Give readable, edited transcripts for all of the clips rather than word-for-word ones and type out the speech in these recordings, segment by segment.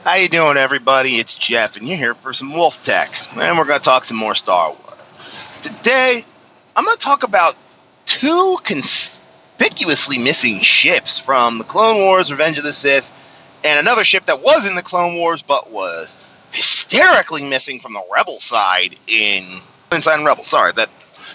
How you doing, everybody? It's Jeff, and you're here for some Wolf Tech, and we're going to talk some more Star Wars. Today, I'm going to talk about two conspicuously missing ships from the Clone Wars, Revenge of the Sith, and another ship that was in the Clone Wars but was hysterically missing from the Rebel side in Inside Rebel. Sorry, that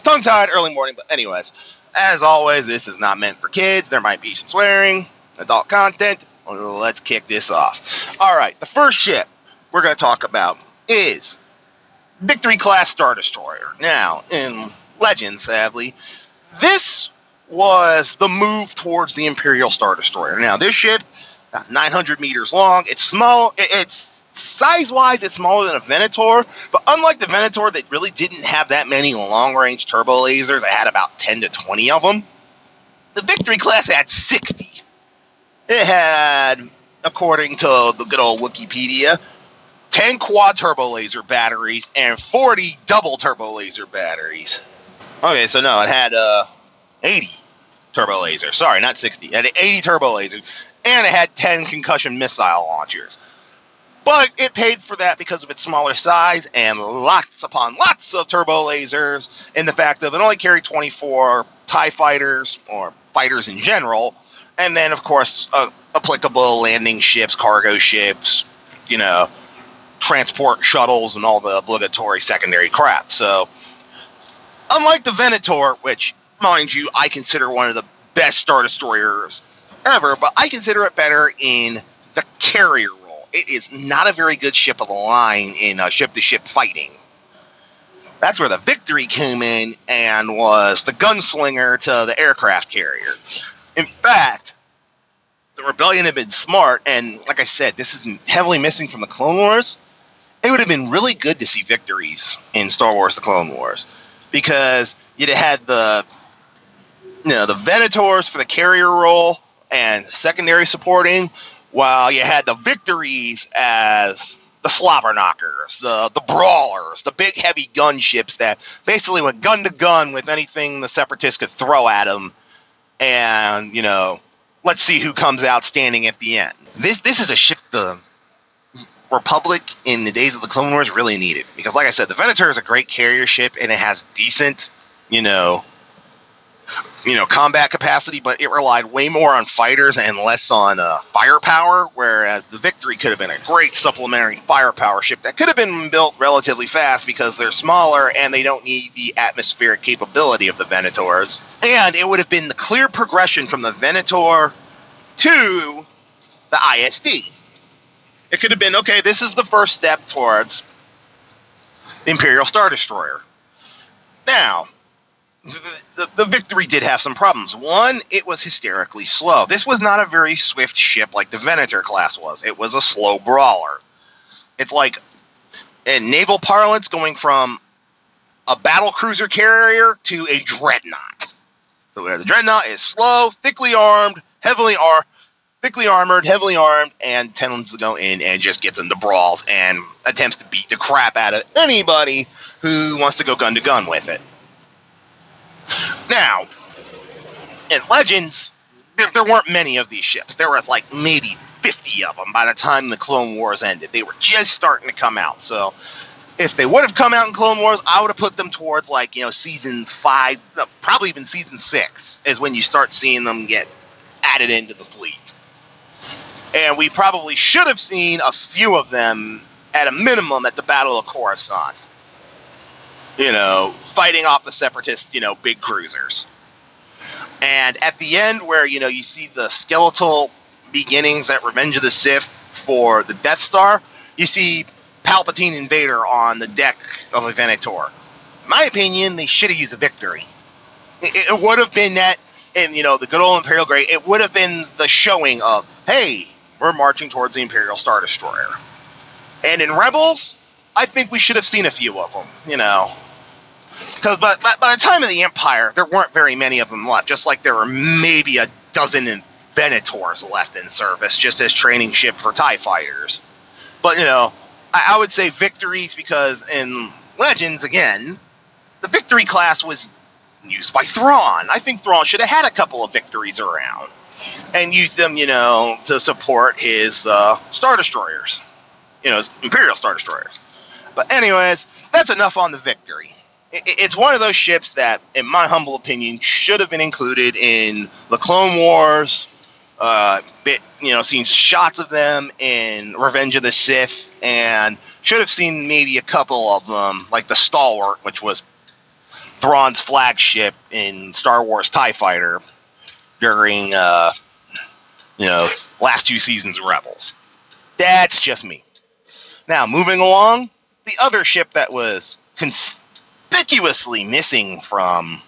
tongue-tied early morning, but anyways, as always, this is not meant for kids. There might be some swearing, adult content. Let's kick this off. Alright, the first ship we're going to talk about is Victory-class Star Destroyer. Now, in Legends, sadly, this was the move towards the Imperial Star Destroyer. Now, this ship, about 900 meters long, it's small, it's size-wise, it's smaller than a Venator, but unlike the Venator, that really didn't have that many long-range turbo lasers, it had about 10 to 20 of them, the Victory class had 60. It had, according to the good old Wikipedia, 10 quad turbo laser batteries and 40 double turbo laser batteries. Okay, so no, it had 80 turbo lasers. Sorry, not 60. It had 80 turbo lasers, and it had 10 concussion missile launchers. But it paid for that because of its smaller size and lots upon lots of turbo lasers, and the fact that it only carried 24 TIE fighters, or fighters in general, and then, of course, applicable landing ships, cargo ships, transport shuttles, and all the obligatory secondary crap. So, unlike the Venator, which, mind you, I consider one of the best Star Destroyers ever, but I consider it better in the carrier role. It is not a very good ship of the line in ship-to-ship fighting. That's where the Victory came in and was the gunslinger to the aircraft carrier. In fact, the Rebellion had been smart, and like I said, this is heavily missing from the Clone Wars. It would have been really good to see Victories in Star Wars The Clone Wars, because you'd have had the Venators for the carrier role and secondary supporting, while you had the Victories as the slobber knockers, the brawlers, the big heavy gunships that basically went gun to gun with anything the Separatists could throw at them, and let's see who comes out standing at the end. This is a ship the Republic in the days of the Clone Wars really needed, because like I said, the Venator is a great carrier ship and it has decent combat capacity, but it relied way more on fighters and less on firepower, whereas the Victory could have been a great supplementary firepower ship that could have been built relatively fast because they're smaller and they don't need the atmospheric capability of the Venators. And it would have been the clear progression from the Venator to the ISD. It could have been, okay, this is the first step towards the Imperial Star Destroyer. Now, the Victory did have some problems. One, it was hysterically slow. This was not a very swift ship like the Venator class was. It was a slow brawler. It's like, in naval parlance, going from a battle cruiser carrier to a dreadnought. So the dreadnought is slow, thickly armored, heavily armed, and tends to go in and just gets into brawls and attempts to beat the crap out of anybody who wants to go gun to gun with it. Now, in Legends, there weren't many of these ships. There were like maybe 50 of them by the time the Clone Wars ended. They were just starting to come out. So if they would have come out in Clone Wars, I would have put them towards season 5, probably even season 6 is when you start seeing them get added into the fleet. And we probably should have seen a few of them at a minimum at the Battle of Coruscant. Fighting off the Separatist, big cruisers. And at the end where, you see the skeletal beginnings at Revenge of the Sith for the Death Star, you see Palpatine and Vader on the deck of a Venator. In my opinion, they should have used a Victory. It would have been that, and, the good old Imperial Grey, it would have been the showing of, hey, we're marching towards the Imperial Star Destroyer. And in Rebels, I think we should have seen a few of them, Because by the time of the Empire, there weren't very many of them left, just like there were maybe a dozen Venators left in service, just as training ship for TIE fighters. But, I would say Victories, because in Legends, again, the Victory class was used by Thrawn. I think Thrawn should have had a couple of Victories around and used them, to support his Star Destroyers. Imperial Star Destroyers. But anyways, that's enough on the Victory. It's one of those ships that, in my humble opinion, should have been included in the Clone Wars. Seen shots of them in Revenge of the Sith, and should have seen maybe a couple of them, like the Stalwart, which was Thrawn's flagship in Star Wars TIE Fighter during, last 2 seasons of Rebels. That's just me. Now, moving along, the other ship that was conspicuously missing from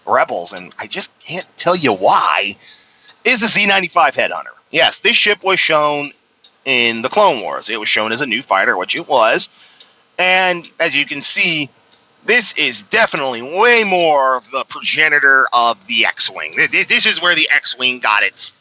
Rebels, and I just can't tell you why, is the Z95 Headhunter. Yes, this ship was shown in the Clone Wars. It was shown as a new fighter, which it was. And as you can see, this is definitely way more of the progenitor of the X-Wing. This is where the X-Wing got its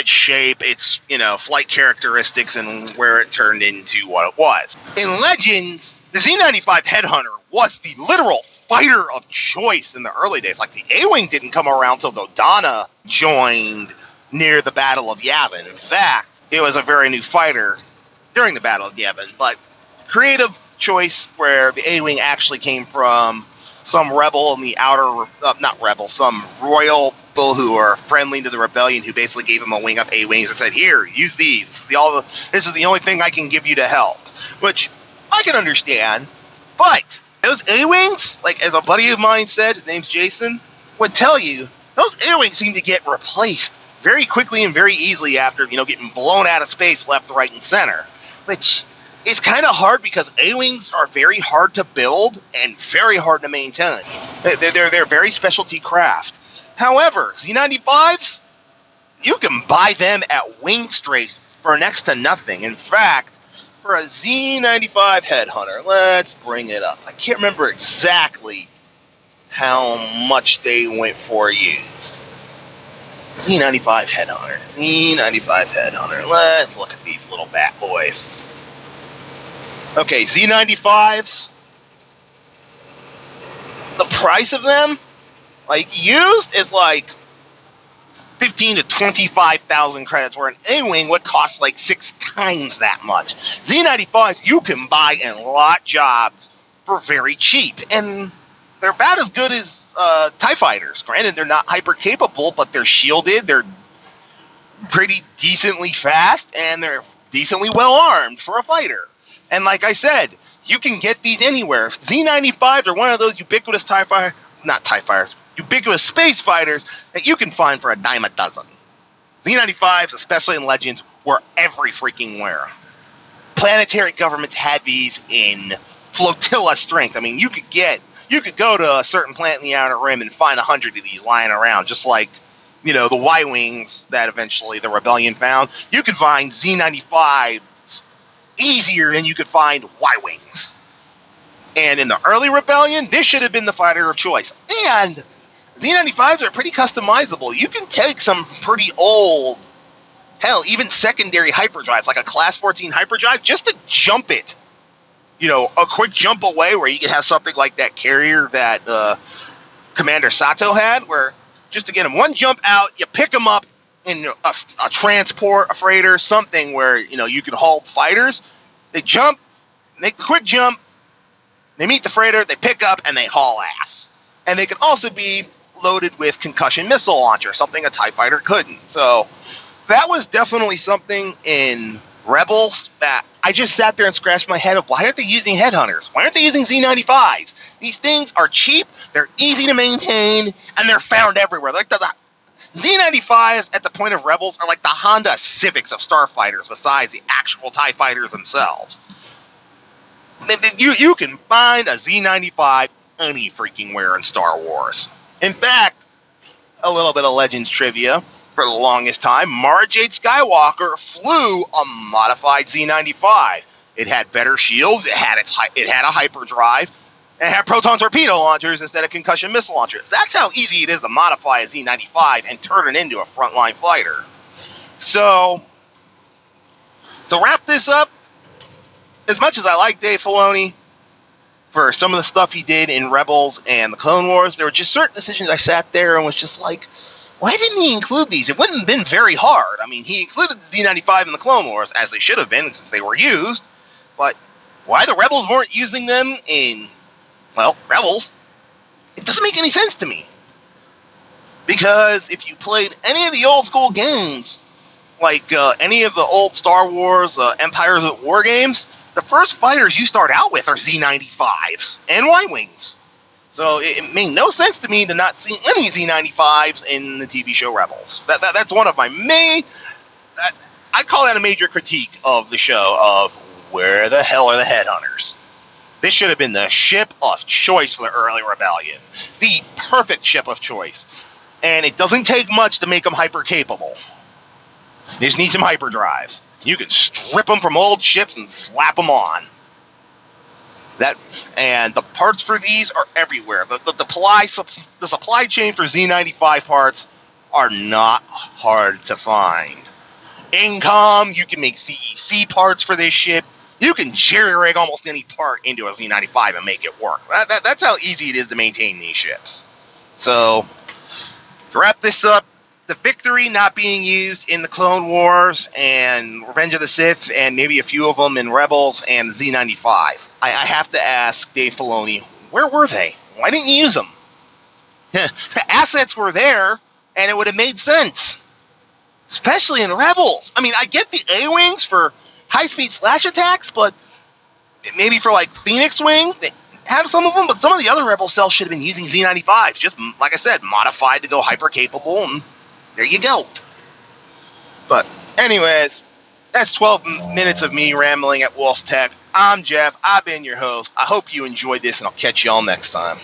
shape, its, flight characteristics, and where it turned into what it was. In Legends, the Z95 Headhunter was the literal fighter of choice in the early days. Like, the A-Wing didn't come around till Dodonna joined near the Battle of Yavin. In fact, it was a very new fighter during the Battle of Yavin, but creative choice where the A-Wing actually came from some rebel in the some royal people who are friendly to the rebellion, who basically gave him a wing-up A-Wings and said, here, use these. This is the only thing I can give you to help. Which I can understand, but those A-Wings, like as a buddy of mine said, his name's Jason, would tell you, those A-Wings seem to get replaced very quickly and very easily after, getting blown out of space left, right, and center. Which is kind of hard because A-Wings are very hard to build and very hard to maintain. They're very specialty craft. However, Z95s, you can buy them at Wing Straight for next to nothing. In fact, for a Z95 Headhunter, let's bring it up. I can't remember exactly how much they went for used. Z95 Headhunter. Let's look at these little bat boys. Okay, Z95s. The price of them, like, used is like 15 to 25,000 credits, where an A-Wing would cost like 6 times that much. Z95s you can buy in lot jobs for very cheap, and they're about as good as TIE fighters. Granted, they're not hyper capable, but they're shielded, they're pretty decently fast, and they're decently well armed for a fighter. And like I said, you can get these anywhere. Z95s are one of those ubiquitous ubiquitous space fighters that you can find for a dime a dozen. Z95s, especially in Legends, were every freaking where. Planetary governments had these in flotilla strength. I mean, you could go to a certain planet in the Outer Rim and find 100 of these lying around, just like, the Y-Wings that eventually the Rebellion found. You could find Z95s easier than you could find Y-Wings. And in the early Rebellion, this should have been the fighter of choice. And Z95s are pretty customizable. You can take some pretty old, hell, even secondary hyperdrives, like a Class 14 hyperdrive, just to jump it. A quick jump away, where you can have something like that carrier that Commander Sato had, where just to get him one jump out, you pick him up in a transport, a freighter, something where, you can haul fighters. They jump, make a quick jump, they meet the freighter, they pick up, and they haul ass. And they can also be loaded with concussion missile launcher, something a TIE fighter couldn't. So that was definitely something in Rebels that I just sat there and scratched my head of, why aren't they using Headhunters? Why aren't they using Z95s? These things are cheap, they're easy to maintain, and they're found everywhere. Like the Z95s at the point of Rebels are like the Honda Civics of starfighters, besides the actual TIE fighters themselves. You can find a Z95 any freaking where in Star Wars. In fact, a little bit of Legends trivia. For the longest time, Mara Jade Skywalker flew a modified Z95. It had better shields, it had a hyperdrive, and it had proton torpedo launchers instead of concussion missile launchers. That's how easy it is to modify a Z95 and turn it into a frontline fighter. So, to wrap this up, as much as I like Dave Filoni for some of the stuff he did in Rebels and the Clone Wars, there were just certain decisions I sat there and was just like, Why didn't he include these? It wouldn't have been very hard. I mean, he included the Z95 in the Clone Wars, as they should have been, since they were used. But why the Rebels weren't using them in, well, Rebels, it doesn't make any sense to me. Because if you played any of the old school games, like any of the old Star Wars Empires at War games, the first fighters you start out with are Z95s and Y-Wings. So it made no sense to me to not see any Z95s in the TV show Rebels. That's one of my I call that a major critique of the show, of where the hell are the Headhunters? This should have been the ship of choice for the early rebellion. The perfect ship of choice. And it doesn't take much to make them hyper-capable. You just need some hyperdrives. You can strip them from old ships and slap them on. And the parts for these are everywhere. The supply chain for Z95 parts are not hard to find. Income, you can make CEC parts for this ship. You can jerry-rig almost any part into a Z95 and make it work. That's how easy it is to maintain these ships. So, to wrap this up, the Victory not being used in the Clone Wars and Revenge of the Sith, and maybe a few of them in Rebels and Z95. I have to ask Dave Filoni, where were they? Why didn't you use them? The assets were there, and it would have made sense. Especially in Rebels. I mean, I get the A-Wings for high-speed slash attacks, but maybe for, like, Phoenix Wing, they have some of them, but some of the other Rebel cells should have been using Z95s. Just, like I said, modified to go hyper-capable, and there you go. But, anyways, that's 12 minutes of me rambling at Wolf Tech. I'm Jeff. I've been your host. I hope you enjoyed this, and I'll catch you all next time.